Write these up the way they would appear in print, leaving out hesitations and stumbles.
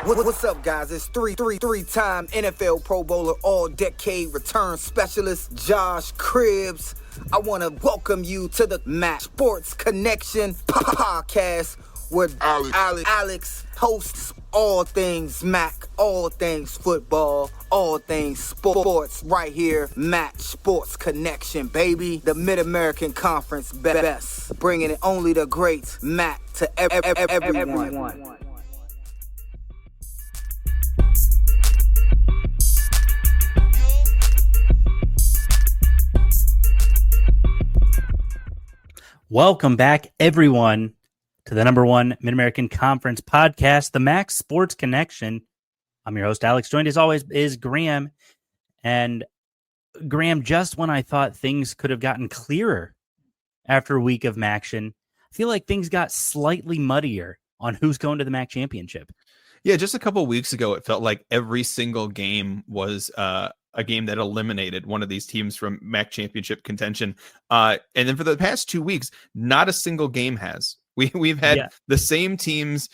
What's up, guys? It's three-time NFL Pro Bowler, all-decade return specialist, Josh Cribbs. I want to welcome you to the MACCG Sports Connection podcast, where Alex hosts all things MAC, all things football, all things sports, right here, MACCG Sports Connection, baby. The Mid-American Conference best, bringing it only the great MAC to everyone. Welcome back, everyone, to the #1 Mid-American Conference podcast, the MACCG Sports Connection. I'm your host, Alex. Joined as always is Graham. And Graham, just when I thought things could have gotten clearer after a week of MACCG, I feel like things got slightly muddier on who's going to the MAC championship. Yeah, just a couple of weeks ago, it felt like every single game was a game that eliminated one of these teams from MAC championship contention. And then for the past 2 weeks, not a single game has. We've had the same teams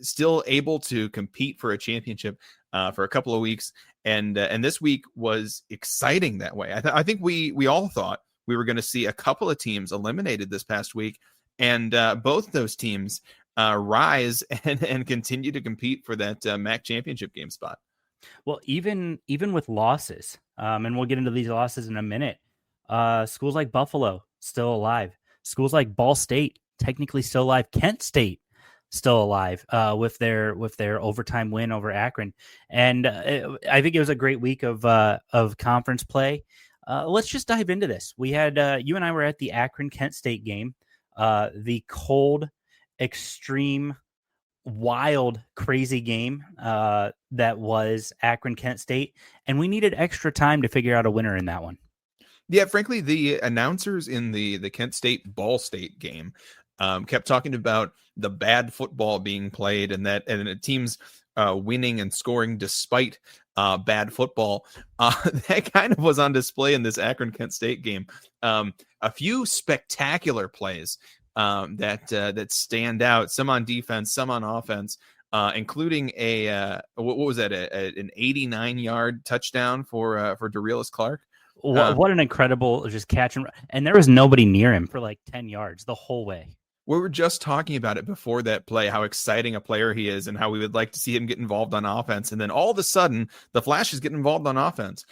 still able to compete for a championship for a couple of weeks. And this week was exciting that way. I think we all thought we were going to see a couple of teams eliminated this past week. And both those teams rise and continue to compete for that MAC championship game spot. Well, even with losses, and we'll get into these losses in a minute, schools like Buffalo still alive. Schools like Ball State technically still alive. Kent State still alive with their overtime win over Akron. And I think it was a great week of conference play. Let's just dive into this. We had you and I were at the Akron Kent State game, the cold, extreme, wild, crazy game that was Akron Kent State, and we needed extra time to figure out a winner in that one. Yeah, frankly, the announcers in the Kent State Ball State game kept talking about the bad football being played and the teams winning and scoring despite bad football. That kind of was on display in this Akron Kent State game. A few spectacular plays that stand out, some on defense, some on offense, including what was that? An 89-yard touchdown for Derelis Clark. What an incredible just catch and there was nobody near him for like 10 yards the whole way. We were just talking about it before that play, how exciting a player he is and how we would like to see him get involved on offense. And then all of a sudden, the Flashes get involved on offense.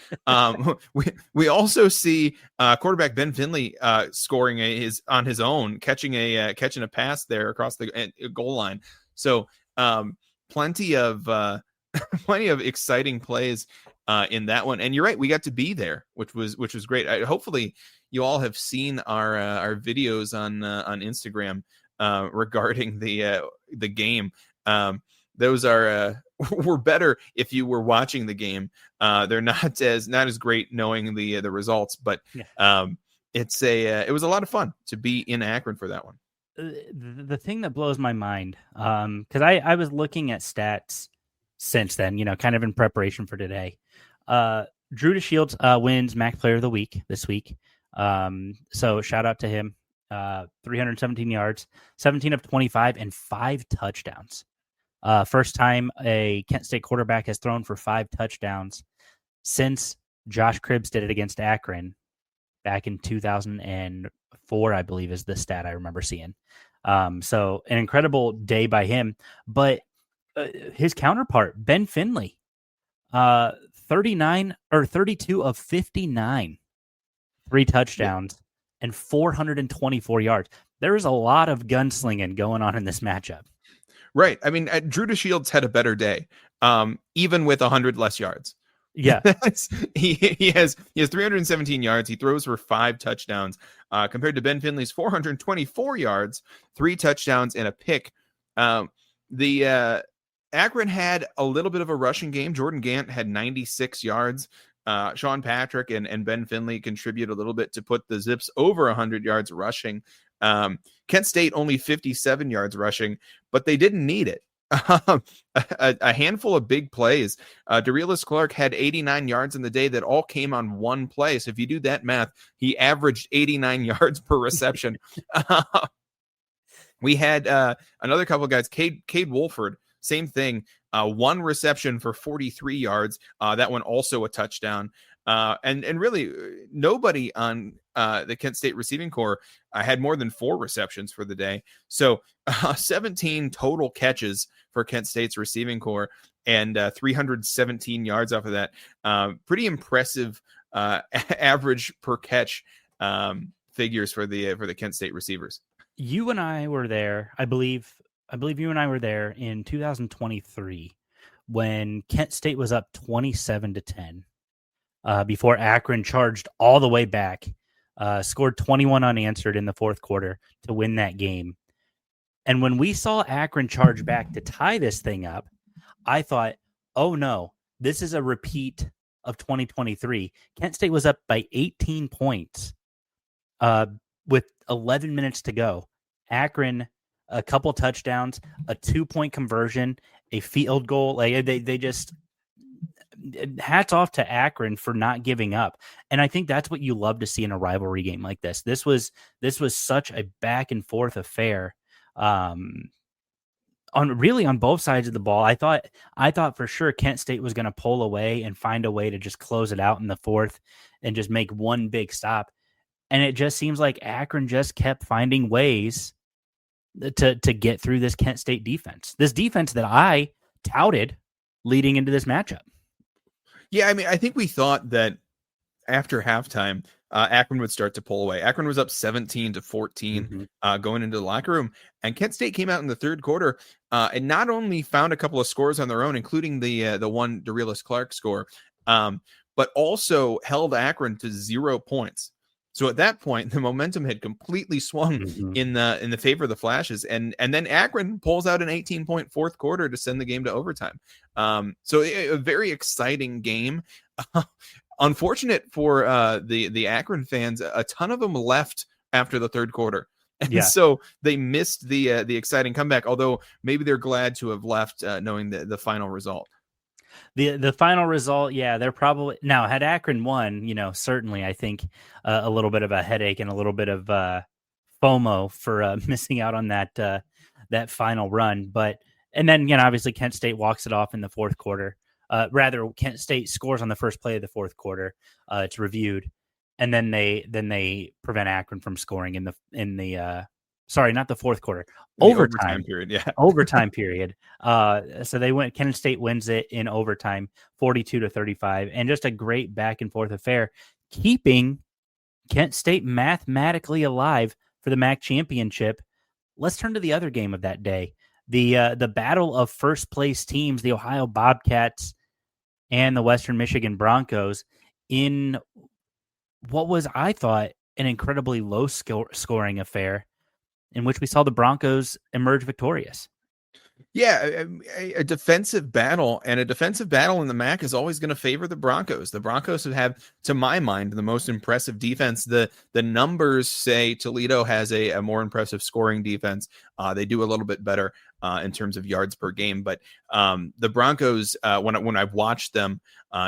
We also see quarterback Ben Finley scoring on his own, catching a pass there across the goal line. So plenty of exciting plays in that one. And you're right, we got to be there, which was great. Hopefully you all have seen our videos on Instagram regarding the game. Those were better if you were watching the game. They're not as great knowing the results, but it was a lot of fun to be in Akron for that one. The thing that blows my mind, because I was looking at stats since then, kind of in preparation for today. Drew DeShields wins MAC Player of the Week this week. So shout out to him. 317 yards, 17 of 25, and 5 touchdowns. First time a Kent State quarterback has thrown for 5 touchdowns since Josh Cribbs did it against Akron back in 2004, I believe is the stat I remember seeing. So an incredible day by him, but his counterpart, Ben Finley, 32 of 59, 3 touchdowns and 424 yards. There is a lot of gunslinging going on in this matchup. Right. I mean, Drew DeShields had a better day, even with 100 less yards. Yeah. he has 317 yards. He throws for 5 touchdowns compared to Ben Finley's 424 yards, 3 touchdowns and a pick. Akron had a little bit of a rushing game. Jordan Gant had 96 yards. Sean Patrick and Ben Finley contribute a little bit to put the Zips over 100 yards rushing. Kent State only 57 yards rushing, but they didn't need it. A handful of big plays. Derelis Clark had 89 yards in the day that all came on one play. So if you do that math, he averaged 89 yards per reception. We had another couple of guys. Cade Wolford, same thing. One reception for 43 yards. That one also a touchdown. And really nobody on the Kent State receiving corps had more than 4 receptions for the day. So 17 total catches for Kent State's receiving corps and 317 yards off of that. Pretty impressive average per catch figures for the Kent State receivers. You and I were there. I believe you and I were there in 2023 when Kent State was up 27-10. Before Akron charged all the way back, scored 21 unanswered in the fourth quarter to win that game. And when we saw Akron charge back to tie this thing up, I thought, oh no, this is a repeat of 2023. Kent State was up by 18 points with 11 minutes to go. Akron, a couple touchdowns, a 2-point conversion, a field goal. Like they just... hats off to Akron for not giving up. And I think that's what you love to see in a rivalry game like this. This was such a back and forth affair on both sides of the ball. I thought for sure Kent State was going to pull away and find a way to just close it out in the fourth and just make one big stop. And it just seems like Akron just kept finding ways to get through this Kent State defense. This defense that I touted leading into this matchup. Yeah, I mean, I think we thought that after halftime, Akron would start to pull away. Akron was up 17-14 going into the locker room, and Kent State came out in the third quarter and not only found a couple of scores on their own, including the one DeRelis Clark score, but also held Akron to 0 points. So at that point, the momentum had completely swung in the favor of the Flashes, and then Akron pulls out an 18-point fourth quarter to send the game to overtime. So a very exciting game. Unfortunate for the Akron fans, a ton of them left after the third quarter, and so they missed the exciting comeback. Although maybe they're glad to have left, knowing the final result. The final result, they're probably now had Akron won, certainly I think a little bit of a headache and a little bit of FOMO for missing out on that final run. But and then obviously Kent State walks it off in the fourth quarter. Kent State scores on the first play of the fourth quarter. It's reviewed, and then they prevent Akron from scoring in the sorry, not the fourth quarter. Overtime period, yeah. Overtime period. So Kent State wins it in overtime, 42-35, and just a great back and forth affair, keeping Kent State mathematically alive for the MAC championship. Let's turn to the other game of that day. The battle of first place teams, the Ohio Bobcats and the Western Michigan Broncos, in what was, I thought, an incredibly low scoring affair, in which we saw the Broncos emerge victorious. Yeah, a defensive battle, and a defensive battle in the MAC is always going to favor the Broncos. The Broncos have had, to my mind, the most impressive defense. The numbers say Toledo has a more impressive scoring defense. They do a little bit better in terms of yards per game, but the Broncos, when I've watched them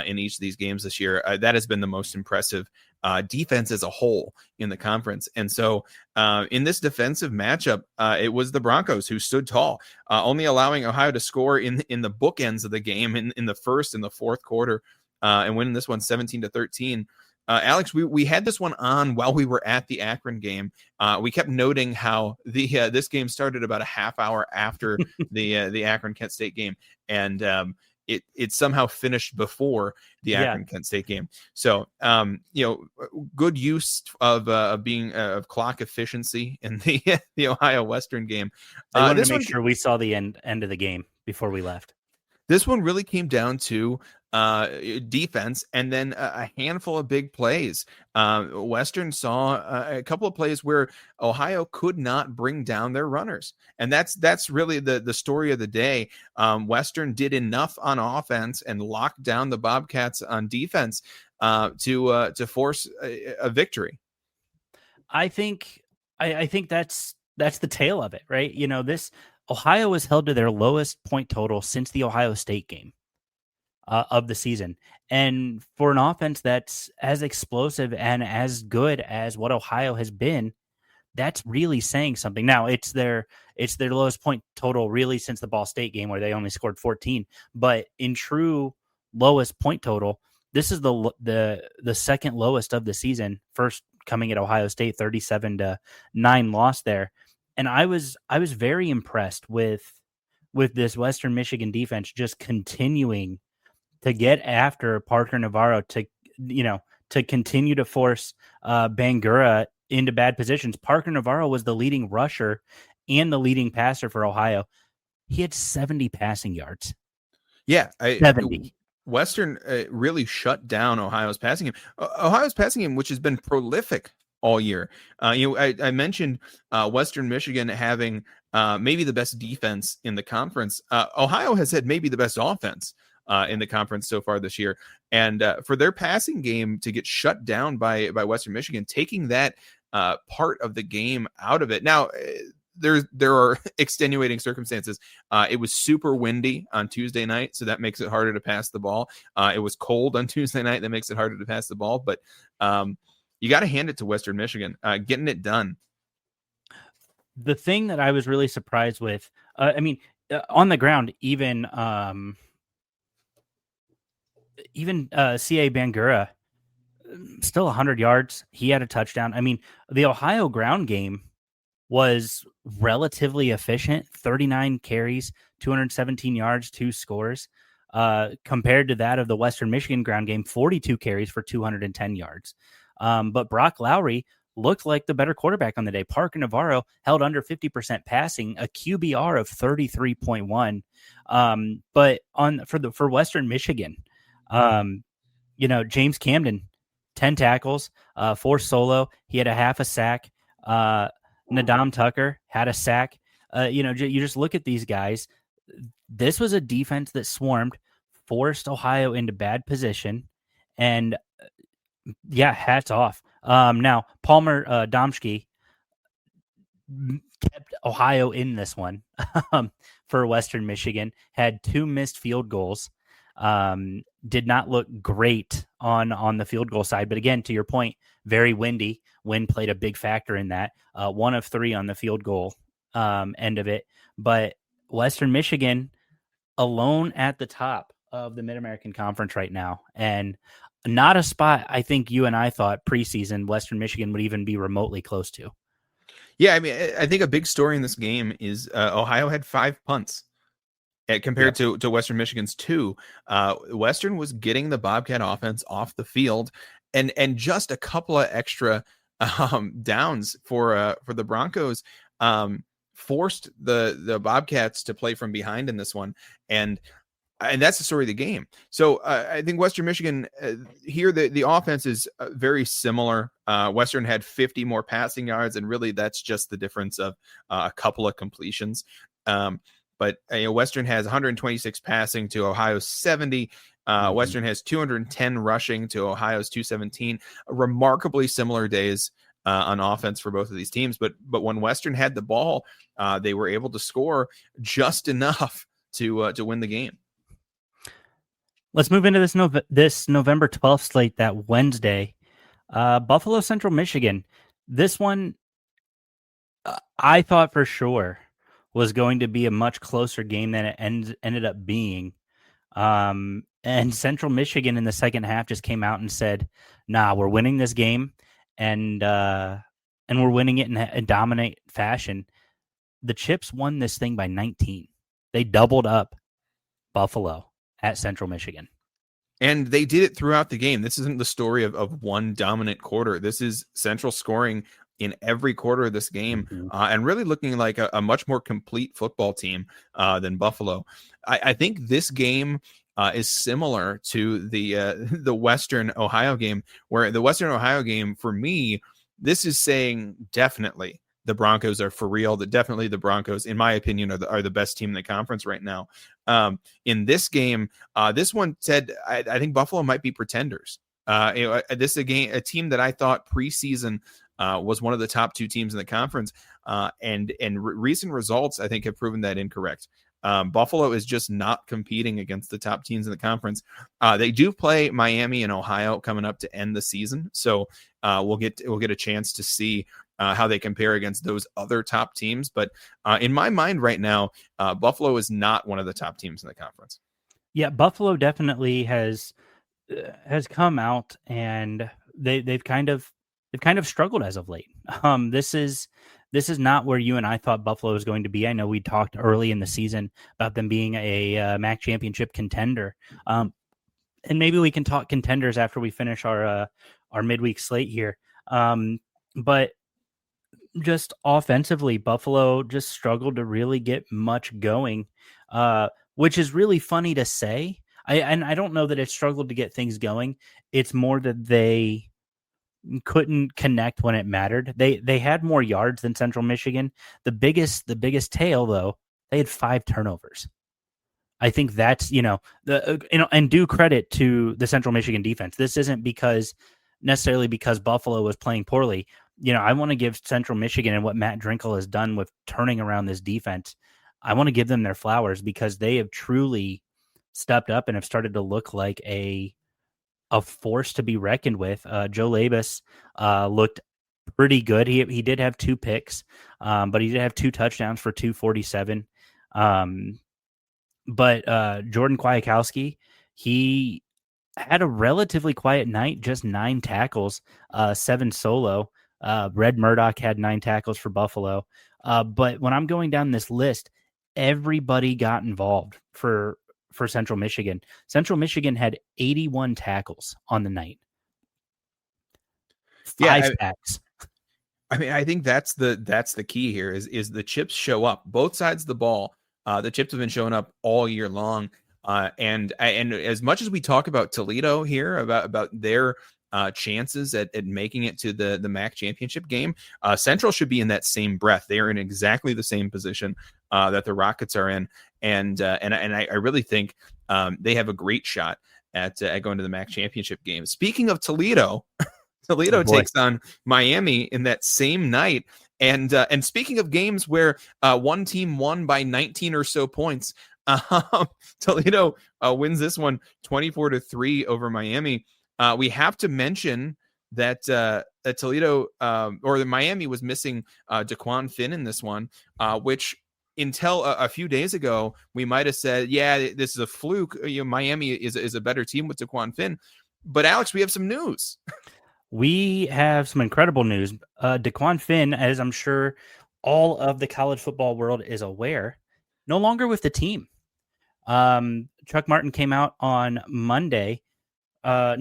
in each of these games this year, that has been the most impressive defense as a whole in the conference. And so in this defensive matchup, it was the Broncos who stood tall, only allowing Ohio to score in the bookends of the game in the first and the fourth quarter, and winning this one 17-13. Alex, we had this one on while we were at the Akron game. We kept noting how this game started about a half hour after the Akron Kent State game, and it somehow finished before the Akron Kent State game. So good use of being of clock efficiency in the Ohio Western game. I wanted to make sure we saw the end of the game before we left. This one really came down to defense and then a handful of big plays. Western saw a couple of plays where Ohio could not bring down their runners, and that's really the story of the day. Western did enough on offense and locked down the Bobcats on defense to force a victory. I think that's the tale of it, right? This Ohio was held to their lowest point total since the Ohio State game of the season. And for an offense that's as explosive and as good as what Ohio has been, that's really saying something. Now it's their lowest point total really since the Ball State game where they only scored 14. But in true lowest point total, this is the second lowest of the season. First coming at Ohio State, 37-9 loss there. And I was very impressed with this Western Michigan defense just continuing to get after Parker Navarro to continue to force Bangura into bad positions. Parker Navarro was the leading rusher and the leading passer for Ohio. He had 70 passing yards. Yeah, 70. Western really shut down Ohio's passing game. Ohio's passing game, which has been prolific all year. I mentioned Western Michigan having maybe the best defense in the conference. Ohio has had maybe the best offense in the conference so far this year. And for their passing game to get shut down by Western Michigan, taking that part of the game out of it. Now, there are extenuating circumstances. It was super windy on Tuesday night, so that makes it harder to pass the ball. It was cold on Tuesday night, that makes it harder to pass the ball. But you got to hand it to Western Michigan, getting it done. The thing that I was really surprised with, on the ground, even C.A. Bangura, still 100 yards. He had a touchdown. I mean, the Ohio ground game was relatively efficient, 39 carries, 217 yards, 2 scores, compared to that of the Western Michigan ground game, 42 carries for 210 yards. But Brock Lowry looked like the better quarterback on the day. Parker Navarro held under 50% passing, a QBR of 33.1. But for Western Michigan, James Camden, 10 tackles, 4 solo. He had a half a sack. Nadam Tucker had a sack. You just look at these guys. This was a defense that swarmed, forced Ohio into bad position, and hats off. Now Palmer Domsky kept Ohio in this one for Western Michigan. Had 2 missed field goals. Did not look great on the field goal side, but again, to your point, very windy. Wind played a big factor in that. 1 of 3 on the field goal end of it. But Western Michigan alone at the top of the Mid-American Conference right now, and not a spot I think you and I thought preseason Western Michigan would even be remotely close to. Yeah, I mean, I think a big story in this game is Ohio had 5 punts. Compared to Western Michigan's 2, Western was getting the Bobcat offense off the field, and just a couple of extra downs for the Broncos forced the Bobcats to play from behind in this one, and that's the story of the game. So I think Western Michigan here, the offense is very similar. Western had 50 more passing yards, and really that's just the difference of a couple of completions. But Western has 126 passing to Ohio's 70. Western has 210 rushing to Ohio's 217. Remarkably similar days on offense for both of these teams. But when Western had the ball, they were able to score just enough to win the game. Let's move into this November 12th slate, that Wednesday. Buffalo Central Michigan. This one, I thought for sure was going to be a much closer game than it ended up being. And Central Michigan in the second half just came out and said, nah, we're winning this game, and we're winning it in a dominant fashion. The Chips won this thing by 19. They doubled up Buffalo at Central Michigan. And they did it throughout the game. This isn't the story of one dominant quarter. This is Central scoring in every quarter of this game, and really looking like a much more complete football team than Buffalo. I think this game is similar to the Western Ohio game, where the Western Ohio game, for me, this is saying definitely the Broncos are for real. That definitely the Broncos, in my opinion, are the best team in the conference right now. In this game, this one said I think Buffalo might be pretenders. This is a team that I thought preseason was one of the top 2 teams in the conference, and recent results I think have proven that incorrect. Buffalo is just not competing against the top teams in the conference. They do play Miami and Ohio coming up to end the season, so we'll get a chance to see how they compare against those other top teams. But in my mind right now, Buffalo is not one of the top teams in the conference. Yeah, Buffalo definitely has come out, and they've kind of struggled as of late. This is not where you and I thought Buffalo was going to be. I know we talked early in the season about them being a MAC championship contender. And maybe we can talk contenders after we finish our midweek slate here. But just offensively, Buffalo just struggled to really get much going, which is really funny to say. I don't know that it struggled to get things going. It's more that they couldn't connect when it mattered. They had more yards than Central Michigan. The biggest tail, though, they had 5 turnovers. I think that's, and due credit to the Central Michigan defense. This isn't necessarily because Buffalo was playing poorly. I want to give Central Michigan and what Matt Drinkle has done with turning around this defense. I want to give them their flowers because they have truly stepped up and have started to look like a force to be reckoned with. Joe Labus looked pretty good. He did have 2 picks, but he did have 2 touchdowns for 247. But Jordan Kwiatkowski, he had a relatively quiet night, just 9 tackles, 7 solo. Red Murdoch had 9 tackles for Buffalo. But when I'm going down this list, everybody got involved for Central Michigan. Central Michigan had 81 tackles on the night. 5 sacks. I mean, I think that's the key here is the chips show up both sides of the ball. The chips have been showing up all year long. And as much as we talk about Toledo here, about their chances at making it to the MAC championship game, Central should be in that same breath. They are in exactly the same position that the Rockets are in. And I really think they have a great shot at going to the MAC championship game. Speaking of Toledo, Toledo takes on Miami in that same night. And speaking of games where one team won by 19 or so points, Toledo wins this one 24-3 over Miami. We have to mention that Toledo or the Miami was missing Dequan Finn in this one, which until a few days ago, we might have said, yeah, this is a fluke. Miami is a better team with Dequan Finn. But Alex, we have some news. We have some incredible news. Dequan Finn, as I'm sure all of the college football world is aware, no longer with the team. Chuck Martin came out on Monday. I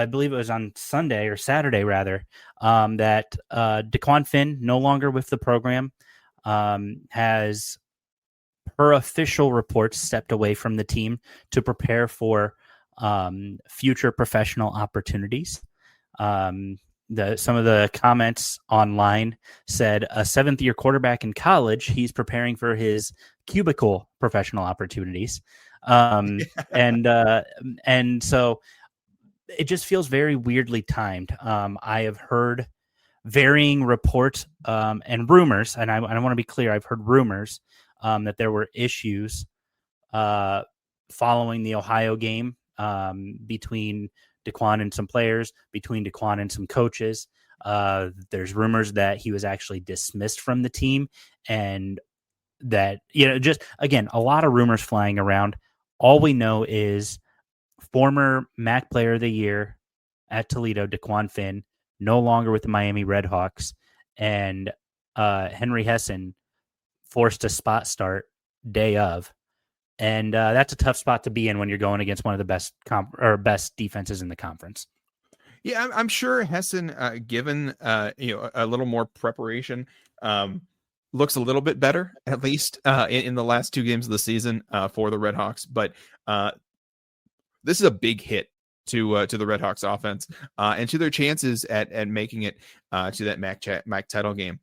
believe it was on Sunday or Saturday rather, that Dequan Finn no longer with the program, has, per official reports, stepped away from the team to prepare for future professional opportunities. Some of the comments online said a 7th-year quarterback in college, he's preparing for his cubicle professional opportunities. And so it just feels very weirdly timed. I have heard varying reports and rumors, and I want to be clear, I've heard rumors that there were issues following the Ohio game between Dequan and some players, between Dequan and some coaches. There's rumors that he was actually dismissed from the team, and that, just again, a lot of rumors flying around. All we know is former MAC Player of the Year at Toledo, Dequan Finn, no longer with the Miami Redhawks, and Henry Hessen forced a spot start day of. And that's a tough spot to be in when you're going against one of the best defenses in the conference. Yeah, I'm sure Hessen, given a little more preparation, looks a little bit better, at least in the last 2 games of the season for the Redhawks. But this is a big hit to the Redhawks offense and to their chances at making it to that MAC title game.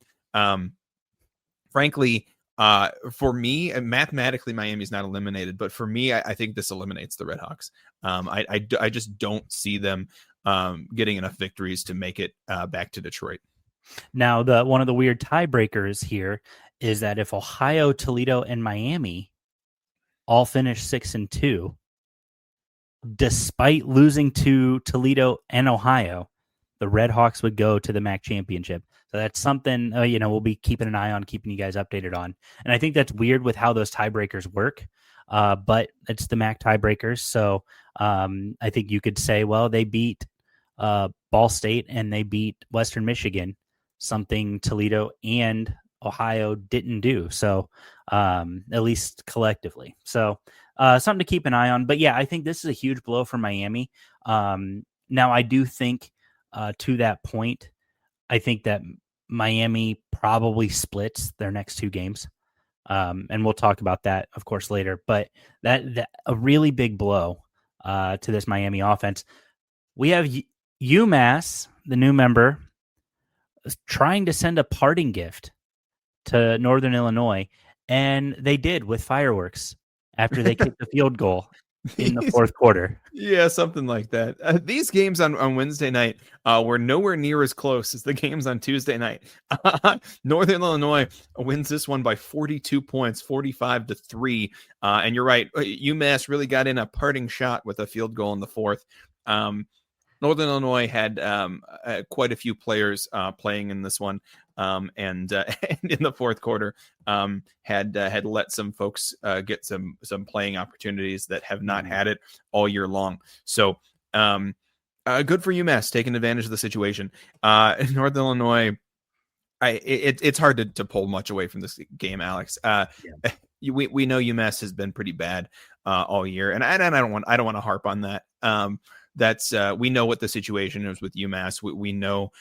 Frankly, for me, mathematically, Miami's not eliminated, but for me, I think this eliminates the Redhawks. I just don't see them getting enough victories to make it back to Detroit. Now, one of the weird tiebreakers here is that if Ohio, Toledo, and Miami all finish 6-2, despite losing to Toledo and Ohio, the Red Hawks would go to the MAC championship. So that's something, we'll be keeping an eye on, keeping you guys updated on. And I think that's weird with how those tiebreakers work. But it's the MAC tiebreakers. So I think you could say, well, they beat Ball State and they beat Western Michigan, something Toledo and Ohio didn't do. So at least collectively. So something to keep an eye on. But yeah, I think this is a huge blow for Miami. Now, I do think to that point, I think that Miami probably splits their next 2 games. And we'll talk about that, of course, later. But that a really big blow to this Miami offense. We have UMass, the new member, trying to send a parting gift to Northern Illinois, and they did with fireworks after they kicked the field goal in the fourth quarter. Yeah, something like that. These games on Wednesday night were nowhere near as close as the games on Tuesday night. Northern Illinois wins this one by 42 points, 45-3. And you're right, UMass really got in a parting shot with a field goal in the fourth. Northern Illinois had quite a few players playing in this one, and in the fourth quarter had let some folks get some playing opportunities that have not had it all year long. So good for UMass taking advantage of the situation. Northern Illinois, it's hard to pull much away from this game, Alex. We know UMass has been pretty bad all year, and I don't want to harp on that. That's we know what the situation is with UMass. We know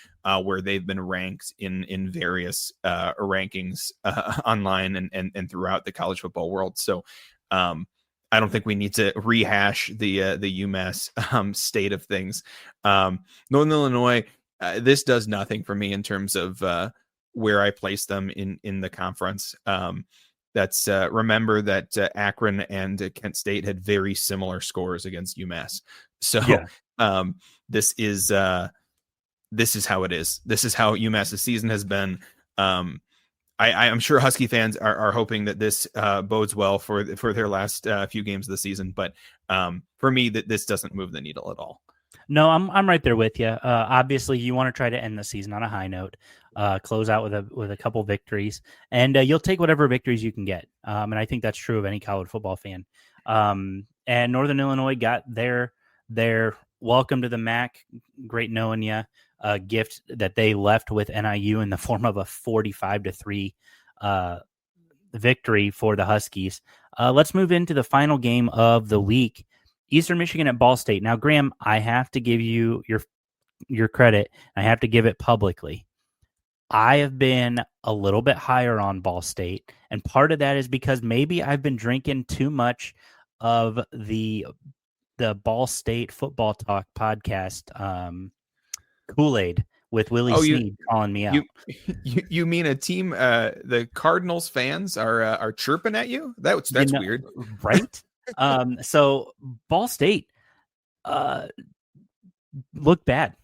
where they've been ranked in various rankings online and throughout the college football world. So I don't think we need to rehash the UMass state of things. Northern Illinois, this does nothing for me in terms of where I place them in the conference. That's remember that Akron and Kent State had very similar scores against UMass. So this is how it is. This is how UMass's season has been. I'm sure Husky fans are hoping that this bodes well for their last few games of the season. But for me, that this doesn't move the needle at all. No, I'm right there with you. Obviously, you want to try to end the season on a high note, close out with a couple victories, and you'll take whatever victories you can get. And I think that's true of any college football fan. And Northern Illinois got their welcome to the MAC, great knowing you, gift that they left with NIU in the form of a 45-3 victory for the Huskies. Let's move into the final game of the week. Eastern Michigan at Ball State. Now, Graham, I have to give you your credit. I have to give it publicly. I have been a little bit higher on Ball State, and part of that is because maybe I've been drinking too much of the Ball State Football Talk podcast Kool-Aid with Willie Snead calling me out. You mean a team? The Cardinals fans are chirping at you? That's weird, right? So Ball State looked bad,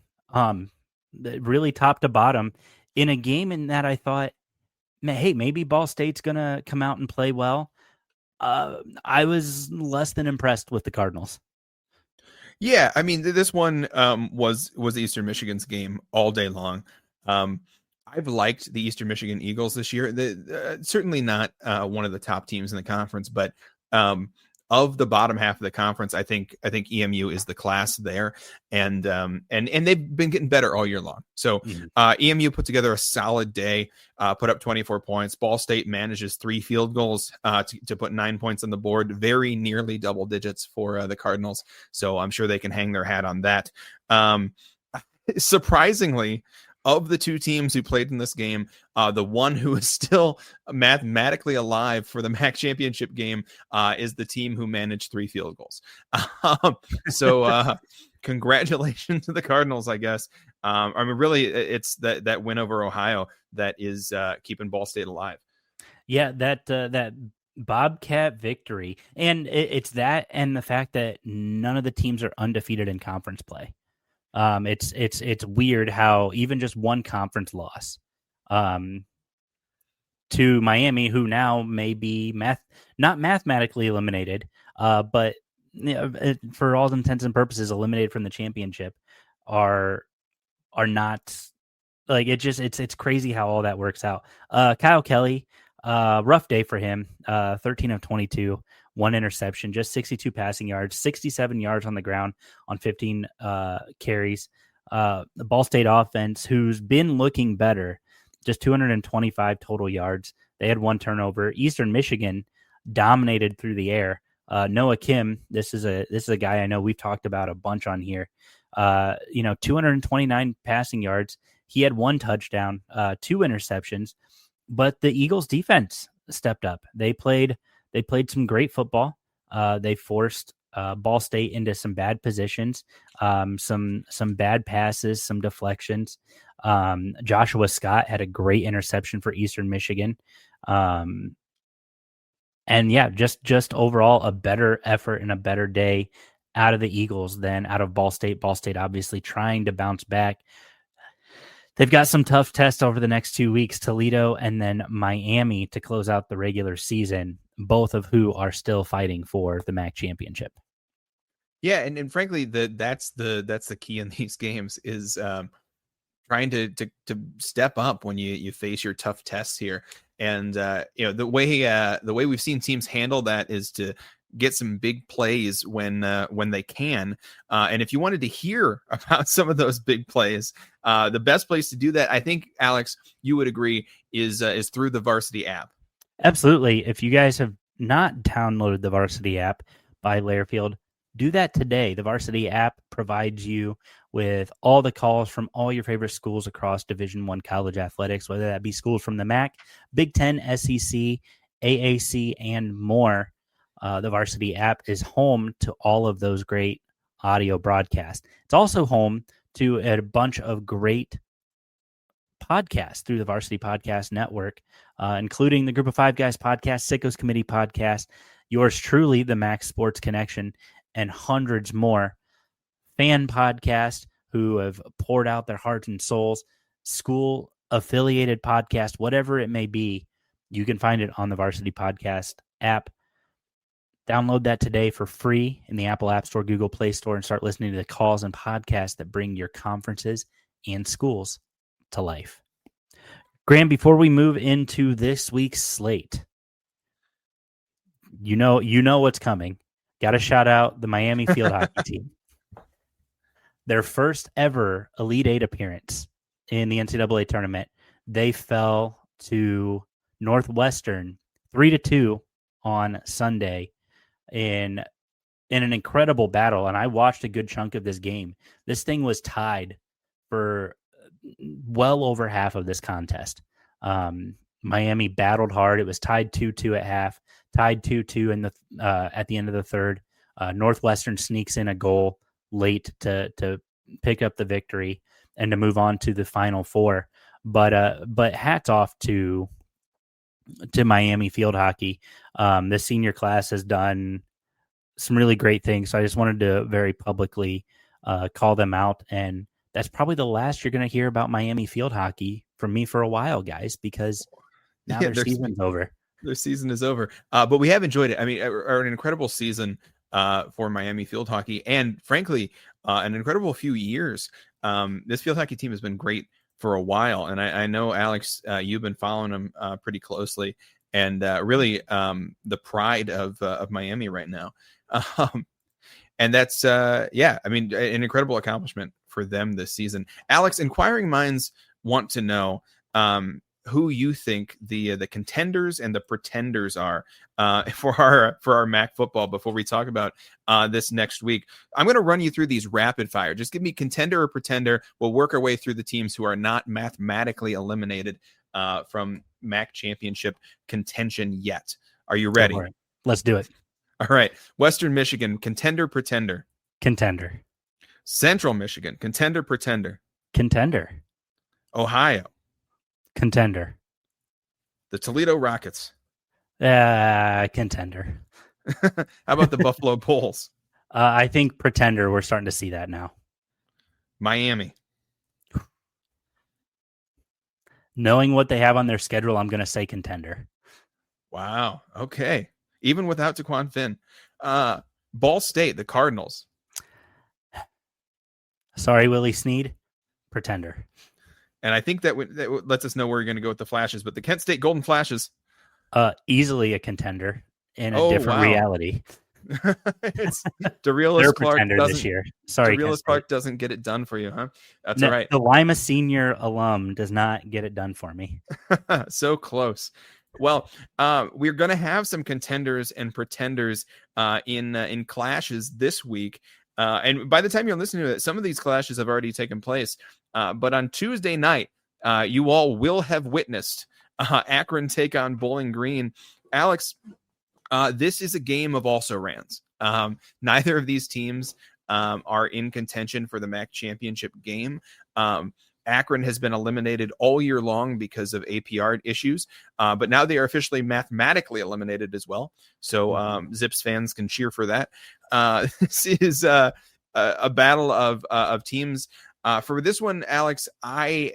really top to bottom in a game in that I thought, hey, maybe Ball State's gonna come out and play well. I was less than impressed with the Cardinals. Yeah, I mean, this one was Eastern Michigan's game all day long. I've liked the Eastern Michigan Eagles this year. Certainly not one of the top teams in the conference, but of the bottom half of the conference, I think EMU is the class there, and they've been getting better all year long. So EMU put together a solid day, put up 24 points. Ball State manages 3 field goals to put 9 points on the board, very nearly double digits for the Cardinals. So I'm sure they can hang their hat on that. Surprisingly, of the 2 teams who played in this game, the one who is still mathematically alive for the MAC championship game is the team who managed 3 field goals. So congratulations to the Cardinals, I guess. I mean, really, it's that win over Ohio that is keeping Ball State alive. Yeah, that Bobcat victory. And it's that and the fact that none of the teams are undefeated in conference play. It's weird how even just one conference loss to Miami, who now may be not mathematically eliminated, but for all intents and purposes eliminated from the championship, are are not like it's crazy how all that works out. Kyle Kelly, rough day for him. 13 of 22, one interception, just 62 passing yards, 67 yards on the ground on 15 carries. The Ball State offense, who's been looking better, just 225 total yards. They had one turnover. Eastern Michigan dominated through the air. Noah Kim, this is a guy I know we've talked about a bunch on here. 229 passing yards. He had one touchdown, two interceptions, but the Eagles defense stepped up. They played some great football. They forced Ball State into some bad positions, some bad passes, some deflections. Joshua Scott had a great interception for Eastern Michigan. And yeah, just overall a better effort and a better day out of the Eagles than out of Ball State. Ball State obviously trying to bounce back. They've got some tough tests over the next 2 weeks, Toledo and then Miami to close out the regular season, both of who are still fighting for the MAC championship. Yeah, and frankly, that's the key in these games is trying to step up when you face your tough tests here. And the way we've seen teams handle that is to get some big plays when they can. And if you wanted to hear about some of those big plays, the best place to do that, I think, Alex, you would agree, is through the Varsity app. Absolutely. If you guys have not downloaded the Varsity app by Lairfield, do that today. The Varsity app provides you with all the calls from all your favorite schools across Division I college athletics, whether that be schools from the MAC, Big Ten, SEC, AAC, and more. The Varsity app is home to all of those great audio broadcasts. It's also home to a bunch of great podcasts through the Varsity Podcast Network, including the Group of Five Guys podcast, Sickos Committee podcast, yours truly, the MAC Sports Connection, and hundreds more fan podcasts who have poured out their hearts and souls, school affiliated podcast, whatever it may be. You can find it on the Varsity Podcast app. Download that today for free in the Apple App Store, Google Play Store, and start listening to the calls and podcasts that bring your conferences and schools to life. Graham, before we move into this week's slate, you know what's coming. Got to shout out the Miami field hockey team. Their first ever Elite Eight appearance in the NCAA tournament. They fell to Northwestern 3-2 on Sunday in an incredible battle. And I watched a good chunk of this game. This thing was tied for well over half of this contest. Miami battled hard. It was tied 2-2 at half, tied 2-2 in the at the end of the third. Northwestern sneaks in a goal late to pick up the victory and to move on to the Final Four. But hats off to Miami field hockey. The senior class has done some really great things. So I just wanted to very publicly call them out. And that's probably the last you're going to hear about Miami field hockey from me for a while, guys, because now their season's over. Their season is over. But we have enjoyed it. I mean, an incredible season for Miami field hockey. And frankly, an incredible few years. This field hockey team has been great for a while. And I know, Alex, you've been following them pretty closely, and really the pride of Miami right now. And that's, I mean, an incredible accomplishment for them this season. Alex, inquiring minds want to know who you think the contenders and the pretenders are for our MAC football before we talk about this next week. I'm going to run you through these rapid fire. Just give me contender or pretender. We'll work our way through the teams who are not mathematically eliminated from MAC championship contention yet. Are you ready? All right. Let's do it. All right. Western Michigan, contender, pretender. Contender. Central Michigan, contender, pretender. Contender. Ohio. Contender. The Toledo Rockets. Contender. How about the Buffalo Bulls? I think pretender. We're starting to see that now. Miami. Knowing what they have on their schedule, I'm going to say contender. Wow. Okay. Even without Dequan Finn. Ball State, the Cardinals. Sorry, Willie Snead. Pretender. And I think that lets us know where you're going to go with the Flashes. But the Kent State Golden Flashes, easily a contender in a different reality. It's Derelis Clark this year. Sorry, Derelis Clark doesn't get it done for you, huh? That's all right. The Lima Senior alum does not get it done for me. So close. Well, we're going to have some contenders and pretenders in clashes this week. And by the time you're listening to it, some of these clashes have already taken place. But on Tuesday night, you all will have witnessed Akron take on Bowling Green. Alex, this is a game of also-rans. Neither of these teams are in contention for the MAC championship game. Akron has been eliminated all year long because of APR issues, but now they are officially mathematically eliminated as well. So Zips fans can cheer for that. This is a battle of teams. For this one, Alex, I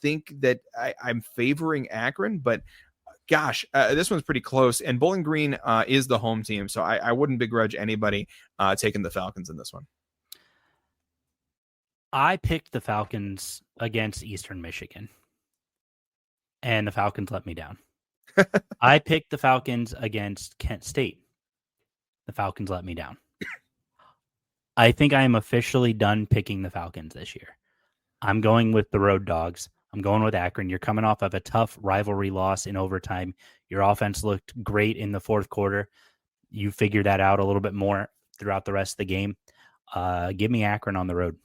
think that I'm favoring Akron, but gosh, this one's pretty close. And Bowling Green is the home team, so I wouldn't begrudge anybody taking the Falcons in this one. I picked the Falcons against Eastern Michigan, and the Falcons let me down. I picked the Falcons against Kent State. The Falcons let me down. I think I am officially done picking the Falcons this year. I'm going with the Road Dogs. I'm going with Akron. You're coming off of a tough rivalry loss in overtime. Your offense looked great in the fourth quarter. You figured that out a little bit more throughout the rest of the game. Give me Akron on the road.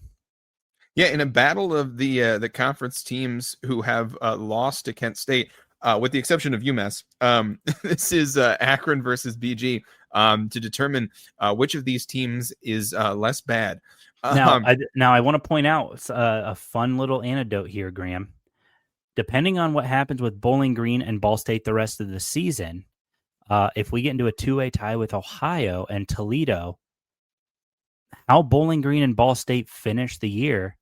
Yeah, in a battle of the conference teams who have lost to Kent State, with the exception of UMass, this is Akron versus BG to determine which of these teams is less bad. Now I want to point out a fun little anecdote here, Graham. Depending on what happens with Bowling Green and Ball State the rest of the season, if we get into a two-way tie with Ohio and Toledo, how Bowling Green and Ball State finish the year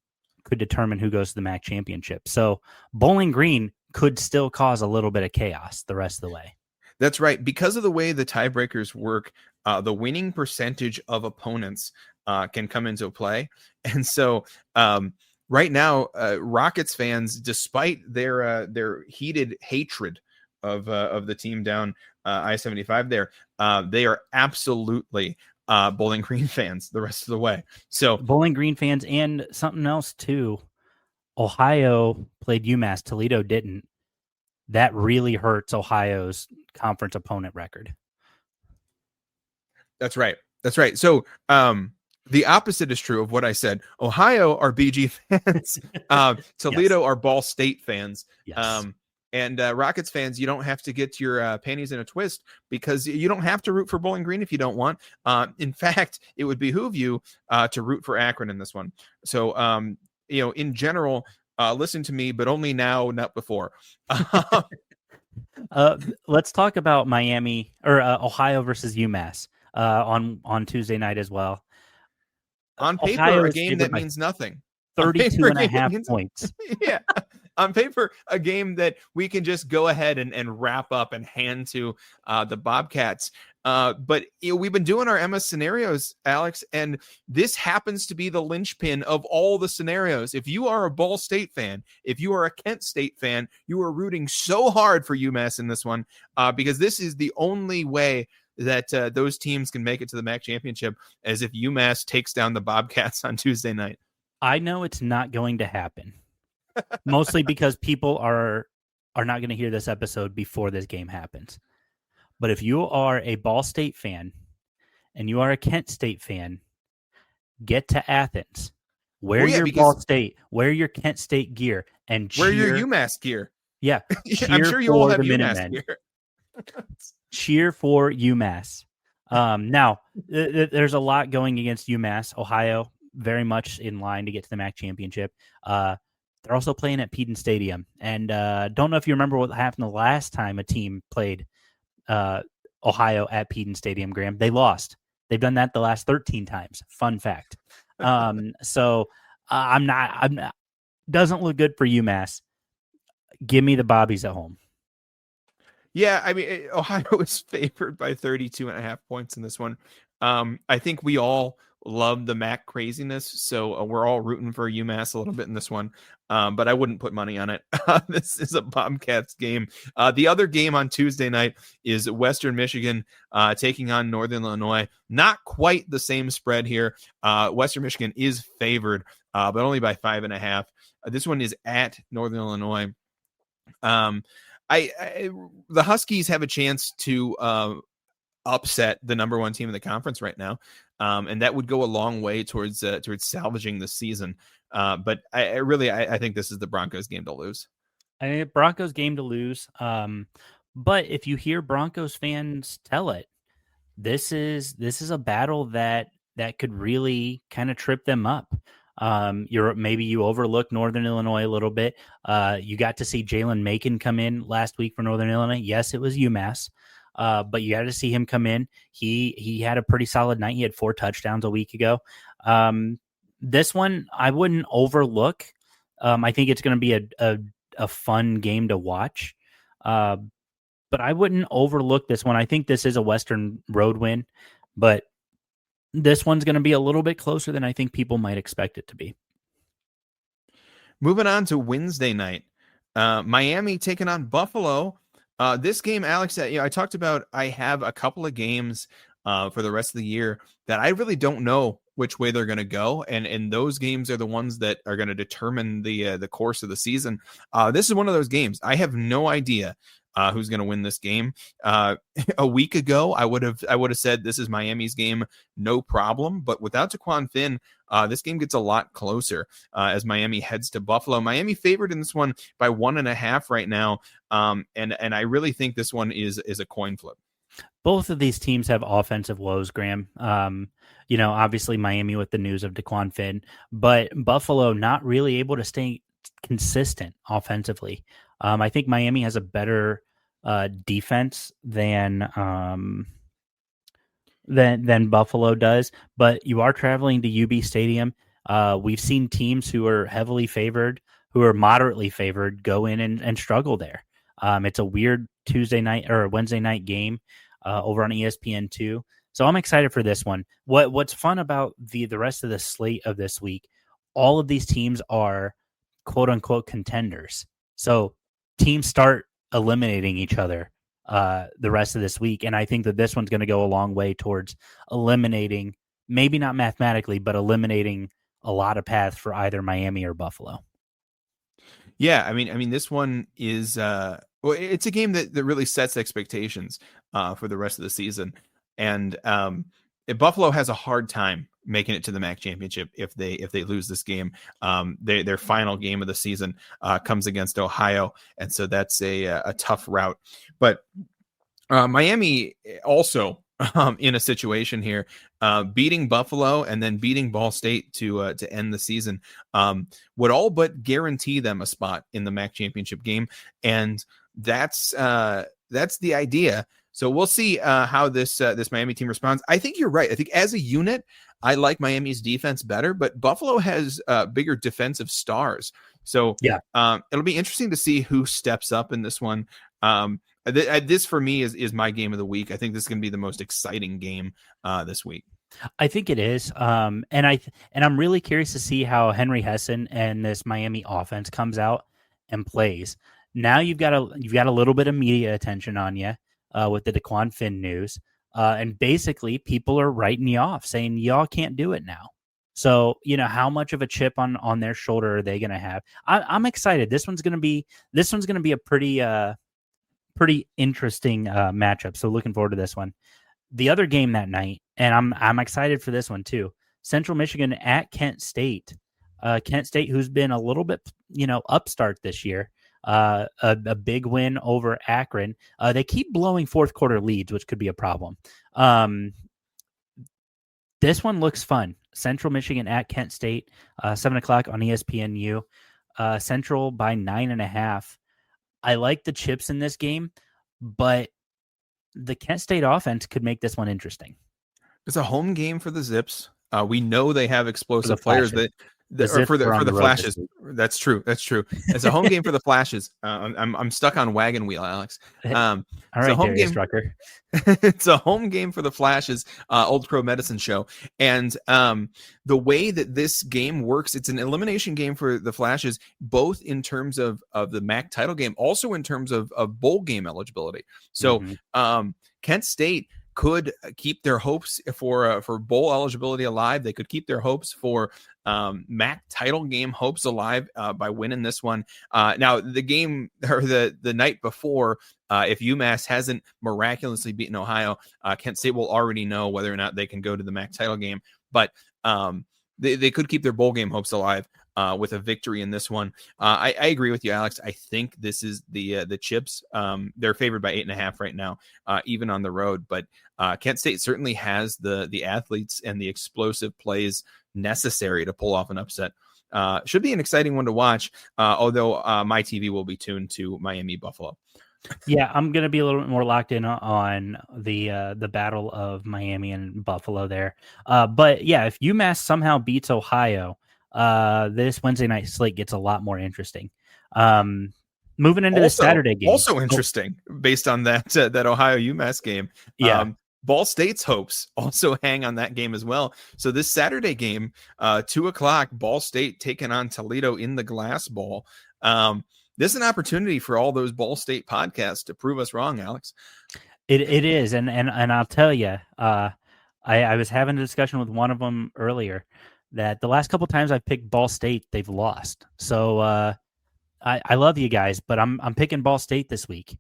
could determine who goes to the MAC championship. So Bowling Green could still cause a little bit of chaos the rest of the way. That's right. Because of the way the tiebreakers work, the winning percentage of opponents can come into play. And so right now, Rockets fans, despite their heated hatred of the team down I-75 there, they are absolutely Bowling Green fans the rest of the way. So Bowling Green fans, and something else too. Ohio played UMass. Toledo didn't. That really hurts Ohio's conference opponent record. That's right. So the opposite is true of what I said. Ohio are BG fans. Toledo are Ball State fans. Yes. And Rockets fans, you don't have to get your panties in a twist, because you don't have to root for Bowling Green if you don't want. In fact, it would behoove you to root for Akron in this one. So, in general, listen to me, but only now, not before. Let's talk about Miami or Ohio versus UMass on Tuesday night as well. On paper, Ohio a game that means nothing. 32 and a half points. Yeah. On paper, a game that we can just go ahead and wrap up and hand to the Bobcats. But we've been doing our MS scenarios, Alex, and this happens to be the linchpin of all the scenarios. If you are a Ball State fan, if you are a Kent State fan, you are rooting so hard for UMass in this one, because this is the only way that those teams can make it to the MAC championship, as if UMass takes down the Bobcats on Tuesday night. I know it's not going to happen. Mostly because people are not going to hear this episode before this game happens. But if you are a Ball State fan and you are a Kent State fan, get to Athens. Wear your Ball State, wear your Kent State gear, and cheer. Wear your UMass gear. Yeah. I'm sure you all have UMass gear. Cheer for UMass. Now, there's a lot going against UMass. Ohio, very much in line to get to the MAC championship. They're also playing at Peden Stadium. And don't know if you remember what happened the last time a team played Ohio at Peden Stadium, Graham. They lost. They've done that the last 13 times. Fun fact. So I'm not, doesn't look good for UMass. Give me the Bobbies at home. Yeah, I mean, Ohio is favored by 32 and a half points in this one. I think we all love the MAC craziness, so we're all rooting for UMass a little bit in this one, but I wouldn't put money on it. This is a Bobcats game. The other game on Tuesday night is Western Michigan taking on Northern Illinois. Not quite the same spread here. Western Michigan is favored, but only by 5.5. This one is at Northern Illinois. The Huskies have a chance to upset the number one team in the conference right now, and that would go a long way towards salvaging the season. But I think this is the Broncos game to lose. I think Broncos game to lose. But if you hear Broncos fans tell it, this is a battle that could really kind of trip them up. Maybe you overlook Northern Illinois a little bit. You got to see Jalen Macon come in last week for Northern Illinois. Yes, it was UMass. But you got to see him come in. He had a pretty solid night. He had 4 touchdowns a week ago. This one I wouldn't overlook. I think it's going to be a fun game to watch. But I wouldn't overlook this one. I think this is a Western road win, but this one's going to be a little bit closer than I think people might expect it to be. Moving on to Wednesday night, Miami taking on Buffalo. This game, Alex, I talked about, I have a couple of games for the rest of the year that I really don't know which way they're going to go. And those games are the ones that are going to determine the course of the season. This is one of those games. I have no idea who's going to win this game. A week ago, I would have said this is Miami's game, no problem. But without Dequan Finn, this game gets a lot closer as Miami heads to Buffalo. Miami favored in this one by 1.5 right now, and I really think this one is a coin flip. Both of these teams have offensive woes, Graham. Obviously Miami with the news of Dequan Finn, but Buffalo not really able to stay consistent offensively. I think Miami has a better defense than Buffalo does, but you are traveling to UB Stadium. We've seen teams who are heavily favored, who are moderately favored, go in and struggle there. It's a weird Tuesday night or Wednesday night game over on ESPN2. So I'm excited for this one. What's fun about the rest of the slate of this week, all of these teams are quote unquote contenders. So teams start eliminating each other the rest of this week. And I think that this one's going to go a long way towards eliminating, maybe not mathematically, but eliminating a lot of paths for either Miami or Buffalo. Yeah, I mean, this one is it's a game that really sets expectations for the rest of the season, and Buffalo has a hard time making it to the MAC championship if they lose this game. Their final game of the season comes against Ohio, and so that's a tough route. But Miami also in a situation here, beating Buffalo and then beating Ball State to end the season would all but guarantee them a spot in the MAC championship game, and that's the idea. So we'll see how this Miami team responds. I think you're right. I think as a unit, I like Miami's defense better, but Buffalo has bigger defensive stars. So yeah, it'll be interesting to see who steps up in this one. This for me is my game of the week. I think this is going to be the most exciting game this week. I think it is. And I'm really curious to see how Henry Hessen and this Miami offense comes out and plays. Now you've got a little bit of media attention on you with the Dequan Finn news. And basically people are writing you off saying y'all can't do it now. So, how much of a chip on their shoulder are they going to have? I'm excited. This one's going to be a pretty interesting matchup. So looking forward to this one. The other game that night, and I'm excited for this one too. Central Michigan at Kent State. Kent State, who's been a little bit, upstart this year. A big win over Akron. They keep blowing fourth quarter leads, which could be a problem. This one looks fun. Central Michigan at Kent State, 7:00 on ESPNU. Central by 9.5. I like the chips in this game, but the Kent State offense could make this one interesting. It's a home game for the Zips. We know they have explosive players. For on the road Flashes. this week. That's true. It's a home game for the Flashes. I'm stuck on Wagon Wheel, Alex. All So right, home Darius game. Rucker. It's a home game for the Flashes, Old Crow Medicine Show. And the way that this game works, it's an elimination game for the Flashes, both in terms of the MAC title game, also in terms of bowl game eligibility. So Kent State could keep their hopes for bowl eligibility alive. They could keep their hopes for MAC title game hopes alive by winning this one. Now, the game or the night before, if UMass hasn't miraculously beaten Ohio, Kent State will already know whether or not they can go to the MAC title game. But they could keep their bowl game hopes alive with a victory in this one. I agree with you, Alex. I think this is the Chips. They're favored by 8.5 right now, even on the road. But Kent State certainly has the athletes and the explosive plays necessary to pull off an upset. Should be an exciting one to watch, although my TV will be tuned to Miami Buffalo. Yeah, I'm gonna be a little bit more locked in on the battle of Miami and Buffalo there. But yeah, if UMass somehow beats Ohio, this Wednesday night slate gets a lot more interesting. Moving into the Saturday game, also interesting based on that Ohio UMass game. Yeah. Ball State's hopes also hang on that game as well. So this Saturday game, 2:00, Ball State taking on Toledo in the Glass Bowl. This is an opportunity for all those Ball State podcasts to prove us wrong, Alex. It is, and I'll tell you, I was having a discussion with one of them earlier that the last couple times I've picked Ball State, they've lost. So I love you guys, but I'm picking Ball State this week.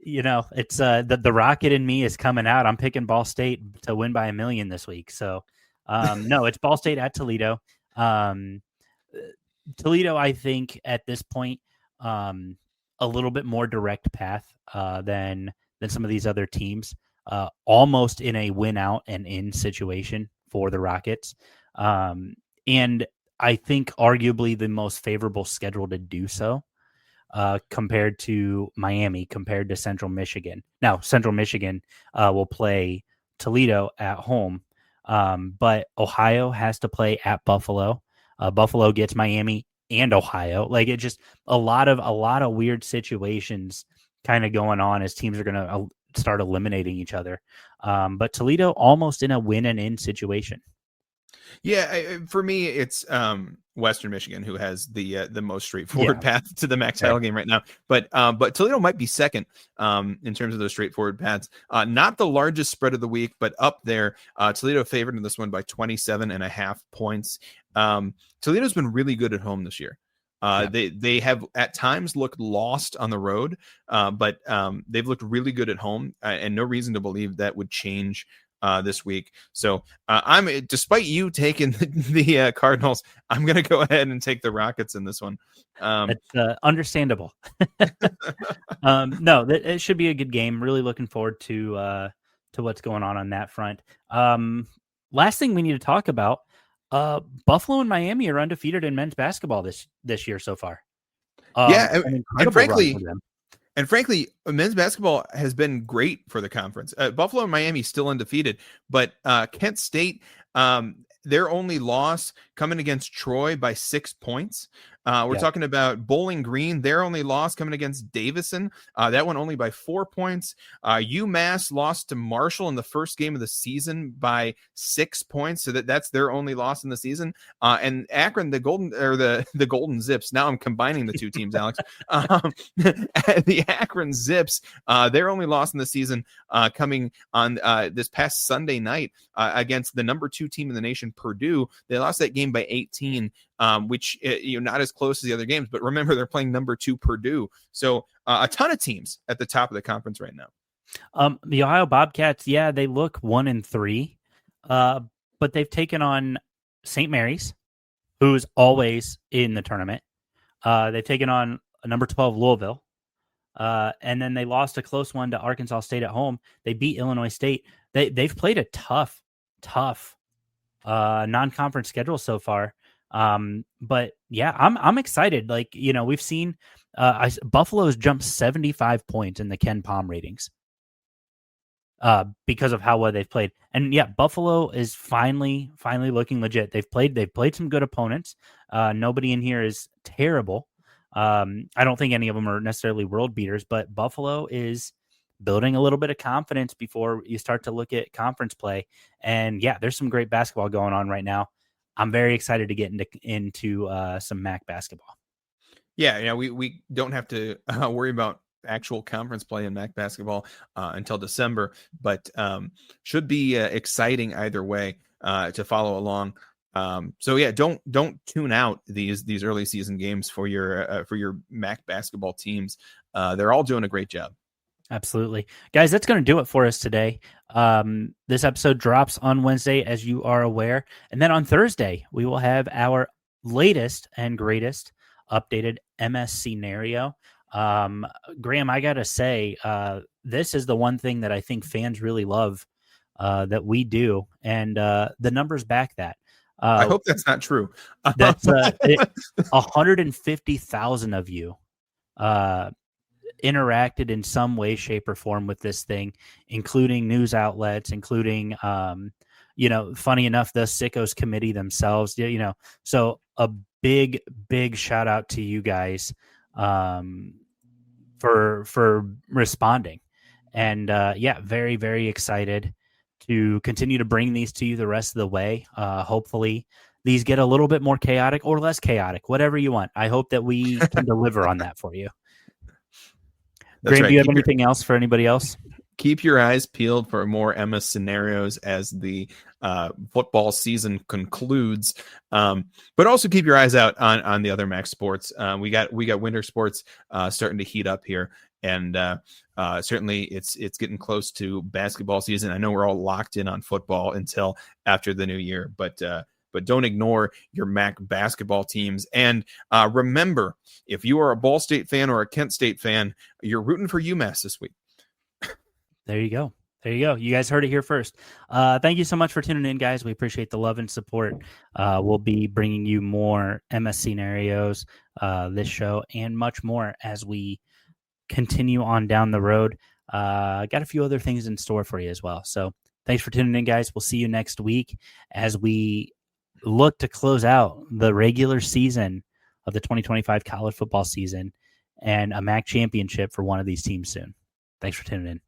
It's the rocket in me is coming out. I'm picking Ball State to win by 1 million this week. So no, it's Ball State at Toledo. Toledo, I think at this point, a little bit more direct path than some of these other teams. Almost in a win out and in situation for the Rockets, and I think arguably the most favorable schedule to do so. Compared to Miami, compared to Central Michigan. Now, Central Michigan will play Toledo at home, but Ohio has to play at Buffalo. Buffalo gets Miami and Ohio. Like it just a lot of weird situations kind of going on as teams are going to start eliminating each other. But Toledo almost in a win and in situation. Yeah, for me, it's Western Michigan who has the most straightforward path to the MAC title game right now. But Toledo might be second in terms of those straightforward paths. Not the largest spread of the week, but up there. Toledo favored in this one by 27.5 points. Toledo's been really good at home this year. They have at times looked lost on the road, but they've looked really good at home, and no reason to believe that would change this week. So despite you taking the Cardinals, I'm going to go ahead and take the Rockets in this one. It's understandable. No, it should be a good game. Really looking forward to what's going on that front. Last thing we need to talk about, Buffalo and Miami are undefeated in men's basketball this year so far. And frankly, men's basketball has been great for the conference. Buffalo and Miami still undefeated, but Kent State, their only loss coming against Troy by 6 points. We're talking about Bowling Green, their only loss coming against Davison. That one only by 4 points. UMass lost to Marshall in the first game of the season by 6 points. So that's their only loss in the season. And Akron, the Golden Zips. Now I'm combining the two teams, Alex. The Akron Zips, their only loss in the season coming on this past Sunday night against the number 2 team in the nation, Purdue. They lost that game by 18. Which not as close as the other games, but remember they're playing number 2 Purdue. So a ton of teams at the top of the conference right now. The Ohio Bobcats, they look 1-3, but they've taken on St. Mary's, who's always in the tournament. They've taken on number 12 Louisville, and then they lost a close one to Arkansas State at home. They beat Illinois State. They've played a tough non-conference schedule so far. But yeah, I'm excited. Like, we've seen Buffalo's jumped 75 points in the Ken Palm ratings. because of how well they've played. And yeah, Buffalo is finally looking legit. They've played some good opponents. Nobody in here is terrible. I don't think any of them are necessarily world beaters, but Buffalo is building a little bit of confidence before you start to look at conference play. And yeah, there's some great basketball going on right now. I'm very excited to get into some MAC basketball. Yeah, we don't have to worry about actual conference play in MAC basketball until December, but should be exciting either way to follow along. So yeah, don't tune out these early season games for your MAC basketball teams. They're all doing a great job. Absolutely. Guys, that's going to do it for us today. This episode drops on Wednesday, as you are aware. And then on Thursday, we will have our latest and greatest updated MS scenario. Graham, I got to say, this is the one thing that I think fans really love that we do. And the numbers back that. I hope that's not true. That's 150,000 of you interacted in some way, shape, or form with this thing, including news outlets, including, funny enough, the Sickos committee themselves, so a big shout out to you guys for responding. And very, very excited to continue to bring these to you the rest of the way. Hopefully these get a little bit more chaotic or less chaotic, whatever you want. I hope that we can deliver on that for you. Graham, right. Do you have anything else for anybody else? Keep your eyes peeled for more MS scenarios as the football season concludes. But also keep your eyes out on the other MAC sports. We got winter sports starting to heat up here. And certainly it's getting close to basketball season. I know we're all locked in on football until after the new year, but don't ignore your MAC basketball teams. And remember, if you are a Ball State fan or a Kent State fan, you're rooting for UMass this week. There you go. You guys heard it here first. Thank you so much for tuning in, guys. We appreciate the love and support. We'll be bringing you more MS scenarios, this show, and much more as we continue on down the road. Got a few other things in store for you as well. So thanks for tuning in, guys. We'll see you next week as we look to close out the regular season of the 2025 college football season and a MAC championship for one of these teams soon. Thanks for tuning in.